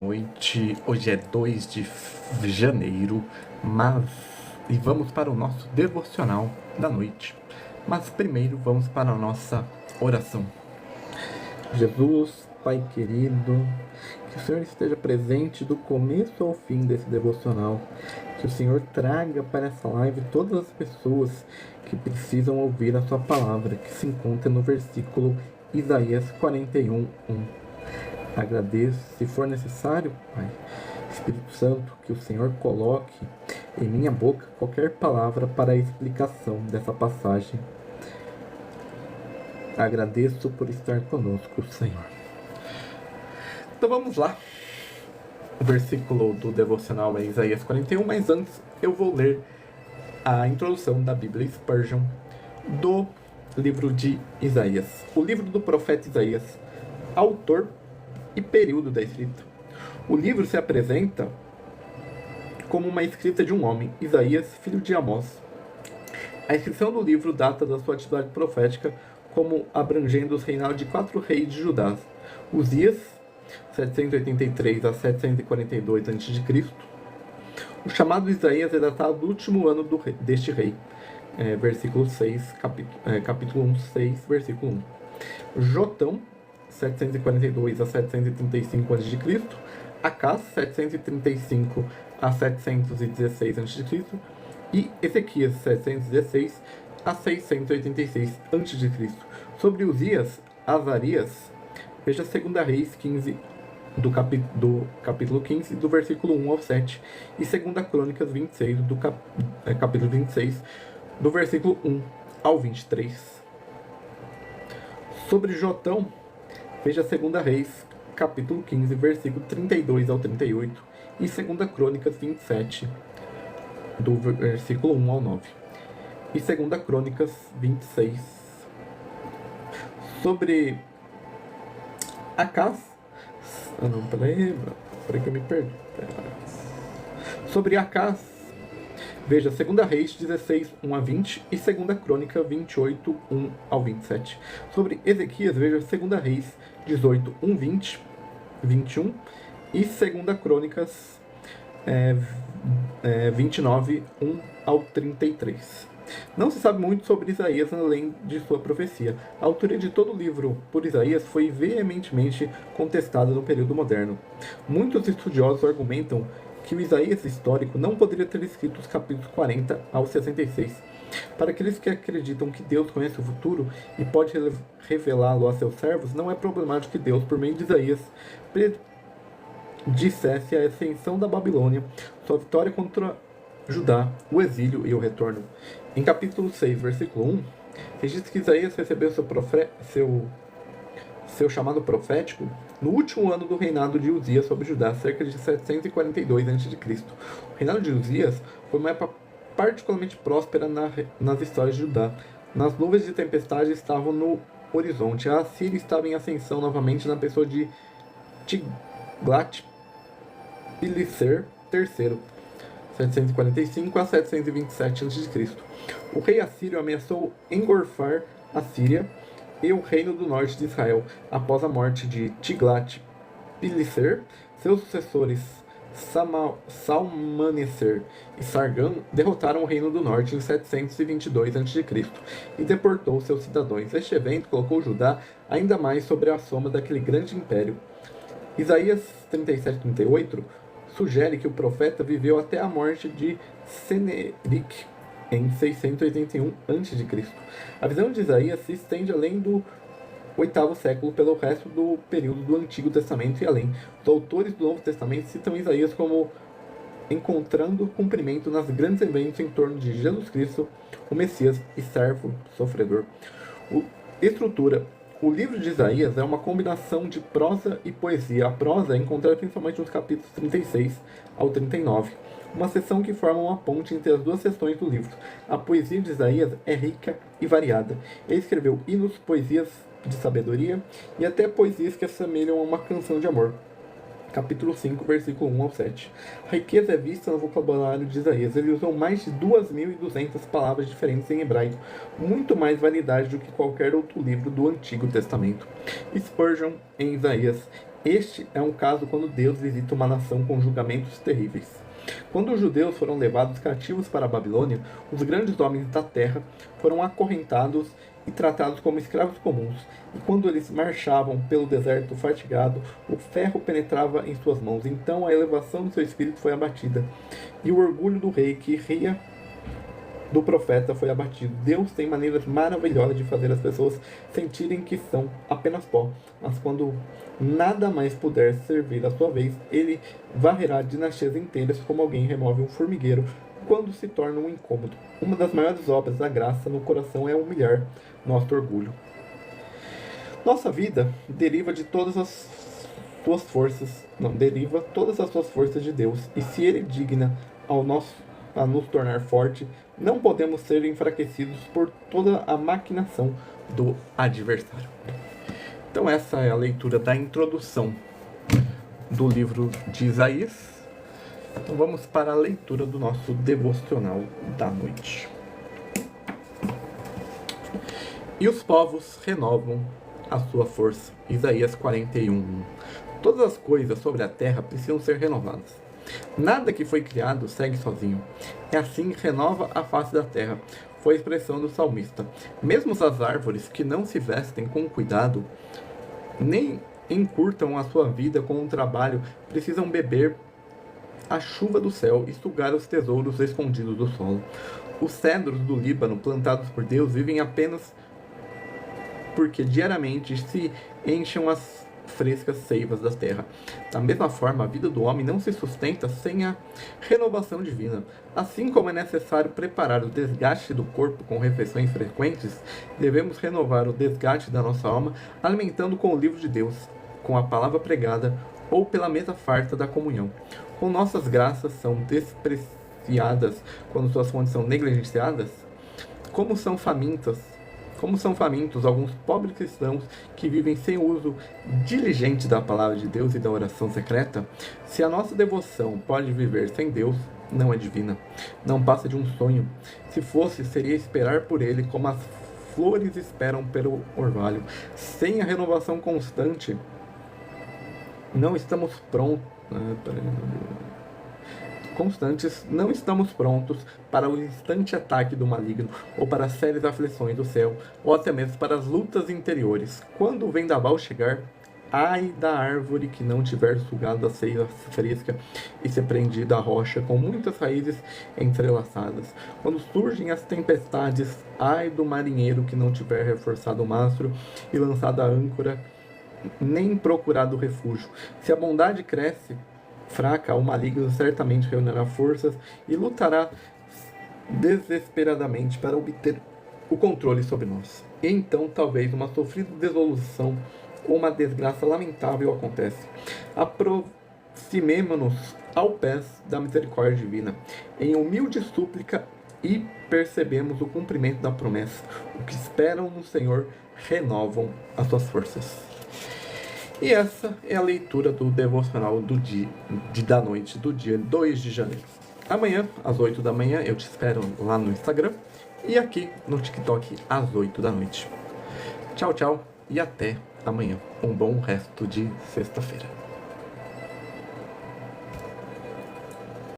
Noite, hoje é 2 de janeiro, e vamos para o nosso devocional da noite. Mas primeiro vamos para a nossa oração. Jesus, Pai querido, que o Senhor esteja presente do começo ao fim desse devocional, que o Senhor traga para essa live todas as pessoas que precisam ouvir a sua palavra, que se encontra no versículo Isaías 41:1. Agradeço, se for necessário, Pai, Espírito Santo, que o Senhor coloque em minha boca qualquer palavra para a explicação dessa passagem. Agradeço por estar conosco, Senhor. Então vamos lá. O versículo do devocional é Isaías 41, mas antes eu vou ler a introdução da Bíblia Spurgeon do livro de Isaías. O livro do profeta Isaías, autor e período da escrita. O livro se apresenta como uma escrita de um homem, Isaías, filho de Amós. A inscrição do livro data da sua atividade profética como abrangendo os reinados de 4 reis de Judá: Uzias, 783 a 742 a.C. O chamado Isaías é datado do último ano deste rei, versículo 6, capítulo 1, 6, versículo 1. Jotão, 742 a 735 a.C., Acás, 735 a 716 a.C., e Ezequias, 716 a 686 a.C. Sobre Uzias, Azarias, veja 2 Reis 15, do capítulo 15, do versículo 1 ao 7, e 2 Crônicas 26, capítulo 26, do versículo 1 ao 23. Sobre Jotão, veja 2 Reis, capítulo 15, versículo 32 ao 38, e 2 Crônicas 27, do versículo 1 ao 9, e 2 Crônicas 26. Sobre Acás, peraí que eu me perdi. Sobre Acás, veja 2 Reis 16, 1 a 20 e 2 Crônica 28, 1 ao 27. Sobre Ezequias, veja 2 Reis 18, 1, 20, 21 e 2 Crônicas 29, 1 ao 33. Não se sabe muito sobre Isaías além de sua profecia. A autoria de todo o livro por Isaías foi veementemente contestada no período moderno. Muitos estudiosos argumentam que o Isaías histórico não poderia ter escrito os capítulos 40 ao 66. Para aqueles que acreditam que Deus conhece o futuro e pode revelá-lo a seus servos, não é problemático que Deus, por meio de Isaías, dissesse a ascensão da Babilônia, sua vitória contra Judá, o exílio e o retorno. Em capítulo 6, versículo 1, registra que Isaías recebeu seu chamado profético no último ano do reinado de Uzias sobre Judá, cerca de 742 a.C. O reinado de Uzias foi uma época particularmente próspera nas histórias de Judá. Nas nuvens de tempestade estavam no horizonte. A Assíria estava em ascensão novamente na pessoa de Tiglat-Pileser III, 745 a 727 a.C. O rei assírio ameaçou engolfar a Síria e o reino do norte de Israel. Após a morte de Tiglat-Pileser, seus sucessores Salmaneser e Sargon derrotaram o reino do norte em 722 a.C. e deportou seus cidadãos. Este evento colocou Judá ainda mais sobre a sombra daquele grande império. Isaías 37:38 sugere que o profeta viveu até a morte de Sennacherib em 681 a.C. A visão de Isaías se estende além do 8º século pelo resto do período do Antigo Testamento e além. Os autores do Novo Testamento citam Isaías como encontrando cumprimento nas grandes eventos em torno de Jesus Cristo, o Messias e servo sofredor. Estrutura. O livro de Isaías é uma combinação de prosa e poesia. A prosa é encontrada principalmente nos capítulos 36 ao 39, uma seção que forma uma ponte entre as duas seções do livro. A poesia de Isaías é rica e variada. Ele escreveu hinos, poesias de sabedoria e até poesias que assemelham a uma canção de amor. Capítulo 5, versículo 1 ao 7. A riqueza é vista no vocabulário de Isaías. Ele usou mais de 2.200 palavras diferentes em hebraico, muito mais variedade do que qualquer outro livro do Antigo Testamento. Spurgeon, em Isaías, Este é um caso quando Deus visita uma nação com julgamentos terríveis. Quando os judeus foram levados cativos para a Babilônia, os grandes homens da terra foram acorrentados e tratados como escravos comuns, e quando eles marchavam pelo deserto fatigado, o ferro penetrava em suas mãos. Então a elevação do seu espírito foi abatida, e o orgulho do rei que ria do profeta foi abatido. Deus tem maneiras maravilhosas de fazer as pessoas sentirem que são apenas pó, mas quando nada mais puder servir à sua vez, ele varrerá dinastias inteiras como alguém remove um formigueiro quando se torna um incômodo. Uma das maiores obras da graça no coração é humilhar nosso orgulho. Nossa vida deriva de todas as suas forças, deriva todas as suas forças de Deus, e se ele digna a nos tornar forte, não podemos ser enfraquecidos por toda a maquinação do adversário. Então essa é a leitura da introdução do livro de Isaías. Então vamos para a leitura do nosso devocional da noite. E os povos renovam a sua força. Isaías 41. Todas as coisas sobre a terra precisam ser renovadas. Nada que foi criado segue sozinho. É assim que renova a face da terra. Foi a expressão do salmista. Mesmo as árvores que não se vestem com cuidado, nem encurtam a sua vida com um trabalho, precisam beber a chuva do céu e sugar os tesouros escondidos do solo. Os cedros do Líbano, plantados por Deus, vivem apenas porque diariamente se enchem as frescas seivas da terra. Da mesma forma, a vida do homem não se sustenta sem a renovação divina. Assim como é necessário preparar o desgaste do corpo com refeições frequentes, devemos renovar o desgaste da nossa alma alimentando com o livro de Deus, com a palavra pregada ou pela mesa farta da comunhão. Como nossas graças são despreciadas quando suas fontes são negligenciadas, como são famintos alguns pobres cristãos que vivem sem uso diligente da palavra de Deus e da oração secreta. Se a nossa devoção pode viver sem Deus, não é divina, não passa de um sonho. Se fosse, seria esperar por ele como as flores esperam pelo orvalho. Sem a renovação constante, não estamos prontos para o instante ataque do maligno, ou para as sérias aflições do céu, ou até mesmo para as lutas interiores. Quando o vendaval chegar, ai da árvore que não tiver sugado a seiva fresca e se prendida à rocha com muitas raízes entrelaçadas. Quando surgem as tempestades, ai do marinheiro que não tiver reforçado o mastro e lançado a âncora, nem procurado refúgio. Se a bondade cresce fraca, o maligno certamente reunirá forças e lutará desesperadamente para obter o controle sobre nós. E então, talvez, uma sofrida desilusão ou uma desgraça lamentável acontece. Aproximemo-nos ao pés da misericórdia divina, em humilde súplica, e percebemos o cumprimento da promessa. O que esperam no Senhor renovam as suas forças. E essa é a leitura do devocional da noite do dia 2 de janeiro. Amanhã, às 8 da manhã, eu te espero lá no Instagram e aqui no TikTok às 8 da noite. Tchau, tchau e até amanhã. Um bom resto de sexta-feira.